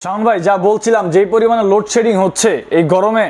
শাওন ভাই যা বলছিলাম যে পরিমাণে লোডশেডিং হচ্ছে এই গরমে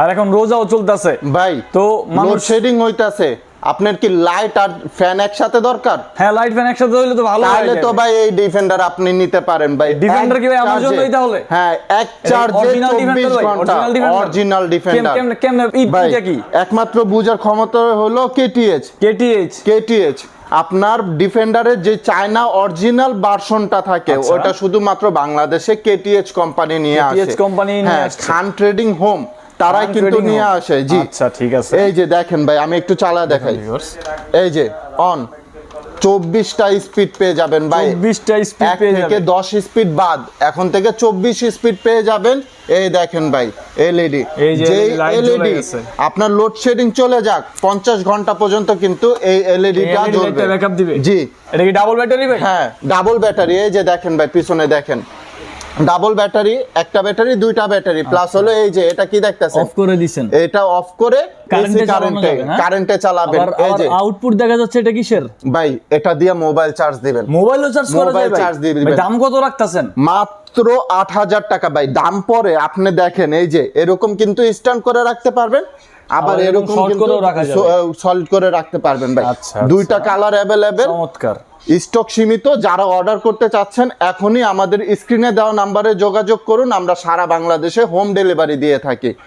আর এখন রোজাও চলতেছে ভাই তো লোডশেডিং হইতাছে আপনার কি লাইট আর ফ্যান একসাথে দরকার? হ্যাঁ লাইট ফ্যান একসাথে হইলে তো ভালো হয়। তাহলে তো ভাই এই ডিফেন্ডার আপনি নিতে পারেন ভাই। ডিফেন্ডার কি ভাই আমার জন্যই তাহলে? হ্যাঁ এক চার্জে 24 ঘন্টা অরিজিনাল ডিফেন্ডার। কেমনে এটা কি একমাত্র বুঝার ক্ষমতা হলো কেটিএইচ। আপনার ডিফেন্ডারের যে চায়না অরিজিনাল ভার্সনটা থাকে ওটা শুধুমাত্র বাংলাদেশে কেটিএইচ কোম্পানি নিয়ে আসে। কেটিএইচ কোম্পানি নিয়ে আসে। খান ট্রেডিং হোম তারাই কিন্তু নিয়ে আসে। জি আচ্ছা ঠিক আছে। এই যে দেখেন ভাই আমি একটু চালা দেখাই। এই যে অন 24টা স্পিড পেয়ে যাবেন ভাই। 24টা স্পিড পেয়ে যাবেন। থেকে 10 স্পিড বাদ এখন থেকে 24 স্পিড পেয়ে যাবেন। এই দেখেন ভাই এলইডি, যে এলইডি আপনার লোডশেডিং চলে যাক 50 ঘন্টা পর্যন্ত কিন্তু এই এলইডিটা জ্বলবে, ব্যাকআপ দিবে। জি এটা কি ডাবল ব্যাটারি ভাই? হ্যাঁ ডাবল ব্যাটারি। এই যে দেখেন ভাই পিছনে দেখেন ডাবল ব্যাটারি, একটা ব্যাটারি দুইটা ব্যাটারি প্লাস হলো এই যে এটা কি দেখতেছেন অফ করে দিবেন, এটা অফ করে কারেন্টে চালাবেন। এই যে আউটপুট দেখা যাচ্ছে এটা কিসের ভাই? এটা দিয়ে মোবাইল চার্জ দিবেন। মোবাইলও চার্জ করা যায় ভাই? চার্জ দিবেন। দাম কত রাখতাছেন? মাত্র 8000 টাকা ভাই দাম। পরে আপনি দেখেন এই যে এরকম কিন্তু স্ট্যান্ড করে রাখতে পারবেন, আবার এরকম কিন্তু সলিড করে রাখতে পারবেন ভাই। দুইটা কালার अवेलेबल, চমৎকার। স্টক সীমিত। যারা অর্ডার করতে চাচ্ছেন এখনই আমাদের স্ক্রিনে দেওয়া নম্বরে যোগাযোগ করুন, আমরা সারা বাংলাদেশে হোম ডেলিভারি দিয়ে থাকি।